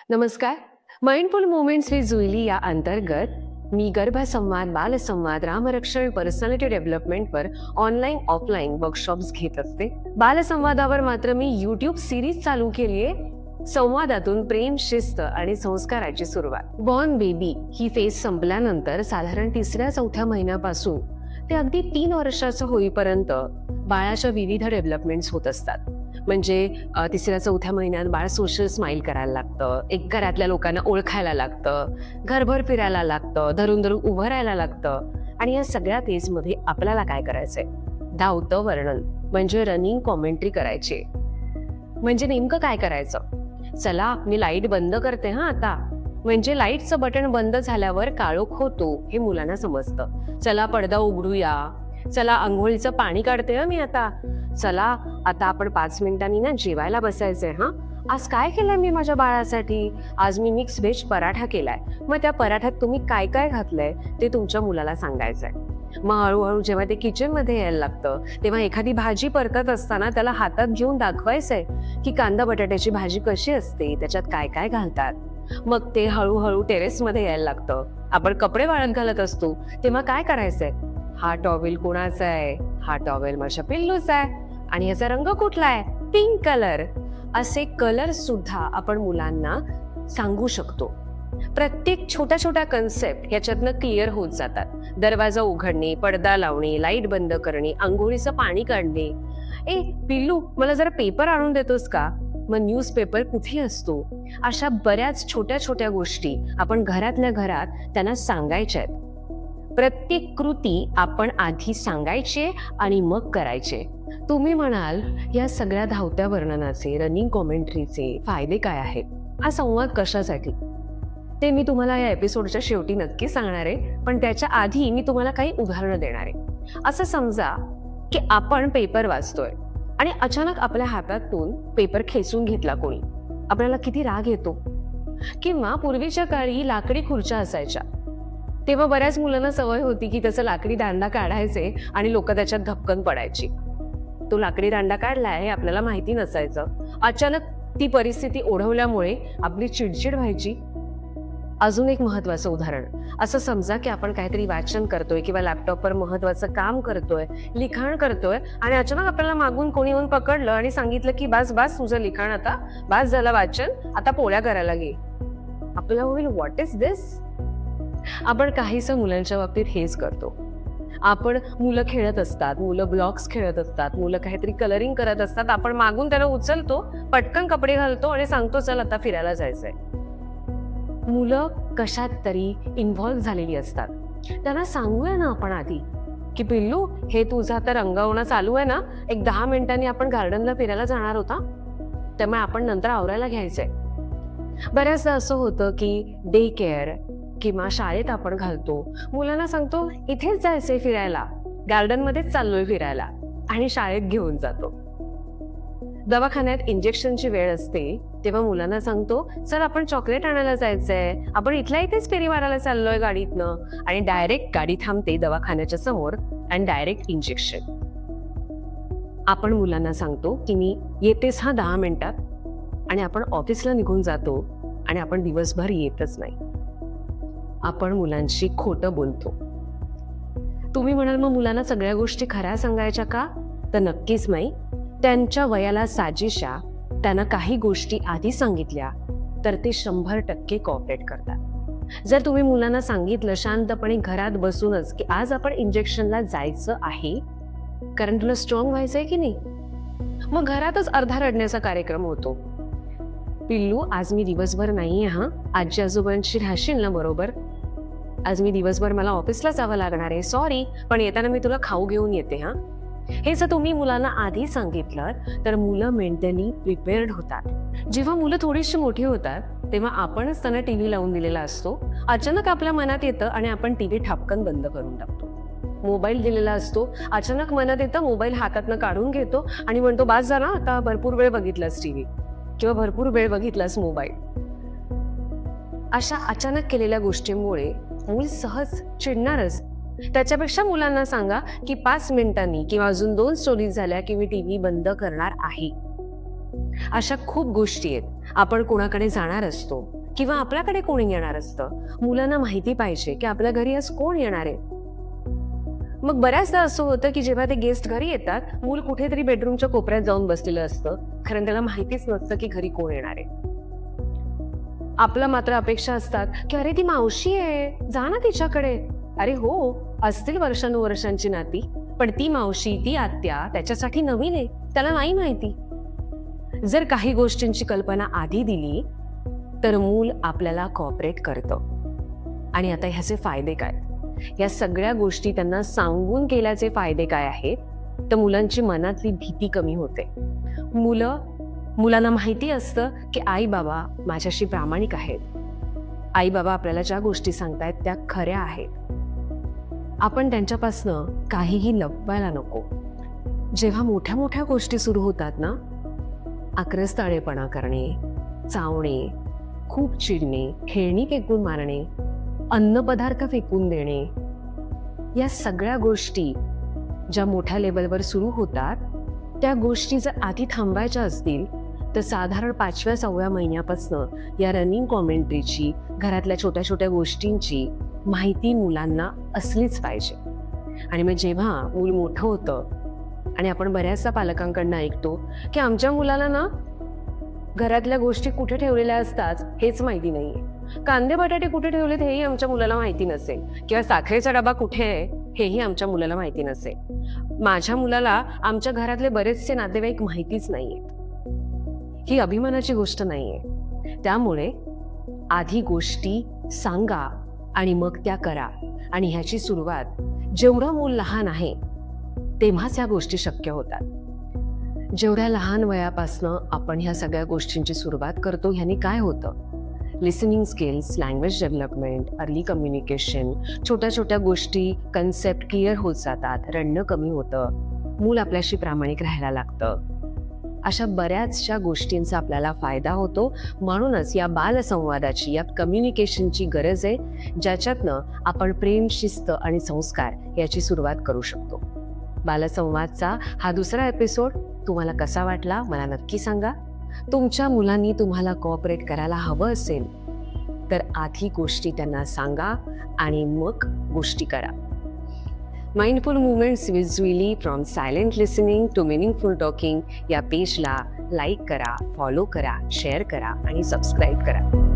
नमस्कार. Mindful movements with Juili या अंतर्गत मी गर्भसंवाद, बालसंवाद, रामरक्षण, पर्सनॅलिटी डेव्हलपमेंटवर ऑनलाईन ऑफलाईन वर्कशॉप्स घेत असते. बालसंवादावर मात्र मी यूट्यूब सिरीज चालू केली आहे. संवादातून प्रेम, शिस्त आणि संस्काराची सुरुवात. बॉर्न बेबी ही फेज संपल्यानंतर साधारण 3-4 महिन्यापासून ते अगदी 3 वर्षाचं होईपर्यंत बाळाच्या विविध डेव्हलपमेंट्स होत असतात. म्हणजे 3-4 महिन्यात बाळ सोशल स्माईल करायला लागतं, एक घरातल्या लोकांना ओळखायला लागतं, घरभर फिरायला लागतं, धरून धरून उभं राहायला लागतं. आणि या सगळ्या फेजमध्ये आपल्याला काय करायचंय? धावतं वर्णन म्हणजे रनिंग कॉमेंट्री करायची. म्हणजे नेमकं काय करायचं? चला मी लाईट बंद करते हा आता, म्हणजे लाईटचं बटन बंद झाल्यावर काळोख होतो हे मुलांना समजतं. चला पडदा उघडूया, चला अंघोळीचं पाणी काढते मी आता, चला आता आपण 5 मिनिटांनी ना जेवायला बसायचंय. हा आज काय केलंय मी माझ्या बाळासाठी? आज मी मिक्स व्हेज पराठा केलाय. मग त्या पराठ्यात तुम्ही काय काय घातलंय ते तुमच्या मुलाला सांगायचंय. मग हळूहळू जेव्हा ते किचन मध्ये यायला लागतं तेव्हा एखादी भाजी परतत असताना त्याला हातात घेऊन दाखवायचंय की कांदा बटाट्याची भाजी कशी असते, त्याच्यात काय काय घालतात. मग ते हळूहळू टेरेसमध्ये यायला लागतं. आपण कपडे वाळत घालत असतो तेव्हा काय करायचंय? हा टॉवेल कोणाचा आहे? हा टॉवेल माझ्या पिल्लूचा आहे. आणि याचा रंग कुठला आहे? Pink colour. असे कलर सुद्धा आपण मुलांना सांगू शकतो. प्रत्येक छोट्या छोट्या कन्सेप्ट याच्यातनं क्लिअर होत जातात. दरवाजा उघडणे, पडदा लावणे, लाईट बंद करणे, आंघोळीचं पाणी काढणे. ए पिल्लू, मला जरा पेपर आणून देतोस का? मग न्यूजपेपर कुठे असतो? अशा बऱ्याच छोट्या छोट्या गोष्टी आपण घरातल्या घरात त्यांना सांगायच्या आहेत. प्रत्येक कृती आपण आधी सांगायचे आणि मग करायचे. तुम्ही म्हणाल, या सगळ्या धावत्या वर्णनाचे, रनिंग कॉमेंट्रीचे फायदे काय आहेत? हा संवाद कशासाठी? ते मी तुम्हाला या एपिसोडच्या शेवटी नक्की सांगणार आहे. पण त्याच्या आधी मी तुम्हाला काही उदाहरणं देणार आहे. असं समजा की आपण पेपर वाचतोय आणि अचानक आपल्या हातातून पेपर खेचून घेतला कोणी. आपल्याला किती राग येतो. किंवा पूर्वीच्या काळी लाकडी खुर्च्या असायच्या, तेव्हा बऱ्याच मुलांना सवय होती की त्याचं लाकडी दांडा काढायचे आणि लोक त्याच्यात धपकन पडायची. तो लाकडी दांडा काढलाय हे आपल्याला माहिती नसायचं. अचानक ती परिस्थिती ओढवल्यामुळे आपली चिडचिड व्हायची. अजून एक महत्वाचं उदाहरण, असं समजा की आपण काहीतरी वाचन करतोय किंवा लॅपटॉपवर महत्वाचं काम करतोय, लिखाण करतोय आणि अचानक आपल्याला मागून कोणी येऊन पकडलं आणि सांगितलं की बास बास तुझं लिखाण आता, बास झालं वाचन, आता पोळ्या करायला घे. आपल्याला होईल व्हॉट इज दिस? आपण काहीसं मुलांच्या बाबतीत हेच करतो. आपण मुलं खेळत असतात, मुलं ब्लॉक्स खेळत असतात, मुलं काहीतरी कलरिंग करत असतात, आपण मागून त्यांना उचलतो, पटकन कपडे घालतो आणि सांगतो चल आता फिरायला जायचंय. मुलं कशात तरी इन्व्हॉल्व्ह झालेली असतात. त्यांना सांगूया ना आपण आधी की पिल्लू, हे तुझं आता रंगवणं चालू आहे ना, एक 10 मिनिटांनी आपण गार्डनला फिरायला जाणार होता, त्यामुळे आपण नंतर आवरायला घ्यायचंय. बऱ्याचदा असं होतं की डे केअर किंवा शाळेत आपण घालतो, मुलांना सांगतो इथेच जायचंय फिरायला, गार्डनमध्येच चाललोय फिरायला, आणि शाळेत घेऊन जातो. दवाखान्यात इंजेक्शनची वेळ असते तेव्हा मुलांना सांगतो चल आपण चॉकलेट आणायला जायचंय, आपण इथल्या इथेच फेरी मारायला चाललोय गाडीतनं, आणि डायरेक्ट गाडी थांबते दवाखान्याच्या समोर आणि डायरेक्ट इंजेक्शन. आपण मुलांना सांगतो की मी येतेच हा 10 मिनिटात, आणि आपण ऑफिसला निघून जातो आणि आपण दिवसभर येतच नाही. आपण मुलांशी खोटं बोलतो. तुम्ही म्हणाल मग मुलांना सगळ्या गोष्टी खऱ्या सांगायच्या का? तर नक्कीच नाही. त्यांच्या वयाला साजेशा त्यांना काही गोष्टी आधी सांगितल्या तर ते 100% कॉपरेट करतात. जर तुम्ही मुलांना सांगितलं शांतपणे घरात बसूनच की आज आपण इंजेक्शनला जायचं आहे कारण तुला स्ट्रॉंग व्हायचंय की नाही, मग घरातच अर्धा रडण्याचा कार्यक्रम होतो. पिल्लू, आज मी दिवसभर नाहीये हा, आजी आजोबांशी राहशील ना बरोबर? आज मी दिवसभर मला ऑफिसला जावं लागणार आहे, सॉरी, पण येताना मी तुला खाऊ घेऊन येते हा. हे जर तुम्ही मुलांना आधी सांगितलं तर मुलं मेंटली प्रिपेअर्ड होतात. जेव्हा मुलं थोडीशी मोठी होतात तेव्हा आपणच त्यांना टीव्ही लावून दिलेला असतो. अचानक आपल्या मनात येतं आणि आपण टीव्ही ठापकन बंद करून टाकतो. मोबाईल दिलेला असतो, अचानक मनात येतं, मोबाईल हातातनं काढून घेतो आणि म्हणतो बास झाला, आता भरपूर वेळ बघितलास टीव्ही किंवा भरपूर वेळ बघितलास मोबाईल. अशा अचानक केलेल्या गोष्टींमुळे मूल सहज चिडणारच. त्याच्यापेक्षा मुलांना सांगा की 5 मिनिटांनी किंवा अजून 2 स्टोरीज झाल्या की मी टीव्ही बंद करणार आहे. अशा खूप गोष्टी आहेत. आपण कोणाकडे जाणार असतो किंवा आपल्याकडे कोणी येणार असतं. मुलांना माहिती पाहिजे की आपल्या घरी आज कोण येणार आहे. मग बऱ्याचदा असं होतं की जेव्हा ते गेस्ट घरी येतात, मूल कुठेतरी बेडरूमच्या कोपऱ्यात जाऊन बसलेलं असतं, कारण त्याला माहितीच नसतं की घरी कोण येणार आहे. आपलं मात्र अपेक्षा असतात की अरे ती मावशी आहे, जा ना तिच्याकडे. अरे हो, असतील वर्षानुवर्षांची नाती, पण ती मावशी, ती आत्या त्याच्यासाठी नवीन आहे, त्याला नाही माहिती. जर काही गोष्टींची कल्पना आधी दिली तर मूल आपल्याला कॉपरेट करतं. आणि आता ह्याचे फायदे काय? या सगळ्या गोष्टी त्यांना सांगून केल्याचे फायदे काय आहेत? तर मुलांची मनातली भीती कमी होते. मुलांना माहिती असतं की आई बाबा माझ्याशी प्रामाणिक आहेत. आई बाबा आपल्याला ज्या गोष्टी सांगतायत त्या खऱ्या आहेत. आपण त्यांच्यापासनं काहीही लपवायला नको. जेव्हा मोठ्या मोठ्या गोष्टी सुरू होतात ना, आक्रस्ताळेपणा करणे, चावणे, खूप चिडणे, खेळणी फेकून मारणे, अन्नपदार्थ फेकून देणे, या सगळ्या गोष्टी ज्या मोठ्या लेवलवर सुरू होतात, त्या गोष्टी जर आधी थांबायच्या असतील तर साधारण 5व्या-6व्या महिन्यापासून या रनिंग कॉमेंट्रीची, घरातल्या छोट्या छोट्या गोष्टींची माहिती मुलांना असलीच पाहिजे. आणि मग जेव्हा मूल मोठं होतं आणि आपण बऱ्याचशा पालकांकडनं ऐकतो की आमच्या मुलाला ना घरातल्या गोष्टी कुठे ठेवलेल्या असतात हेच माहिती नाहीये, कांदे बटाटे कुठे ठेवलेत हेही आमच्या मुलाला माहिती नसेल, किंवा साखरेचा डबा कुठे आहे हेही आमच्या मुलाला माहिती नसेल. माझ्या मुलाला आमच्या घरातले बरेचसे नातेवाईक माहितीच नाहीयेत. ही अभिमानाची गोष्ट नाहीये. त्यामुळे आधी गोष्टी सांगा आणि मग त्या करा. आणि ह्याची सुरुवात जेवढं मूल लहान आहे तेव्हाच ह्या गोष्टी शक्य होतात. जेवढ्या लहान वयापासनं आपण ह्या सगळ्या गोष्टींची सुरुवात करतो, ह्यानी काय होतं? Listening skills, language development, early communication, छोट्या छोट्या गोष्टी, कन्सेप्ट क्लिअर होत जातात, रडणं कमी होतं, मूल आपल्याशी प्रामाणिक राहायला लागतं. अशा बऱ्याचशा गोष्टींचा आपल्याला फायदा होतो. म्हणूनच या बालसंवादाची, या कम्युनिकेशनची गरज आहे, ज्याच्यातनं आपण प्रेम, शिस्त आणि संस्कार याची सुरुवात करू शकतो. बालसंवादचा हा दुसरा एपिसोड तुम्हाला कसा वाटला मला नक्की सांगा. तुमच्या मुलांनी तुम्हाला कोऑपरेट करायला हवं असेल तर आधी गोष्टी त्यांना सांगा आणि मग गोष्टी करा. Mindful movements with Juilee, from silent listening to meaningful talking या पेजला लाईक करा, फॉलो करा, शेअर करा आणि सबस्क्राईब करा.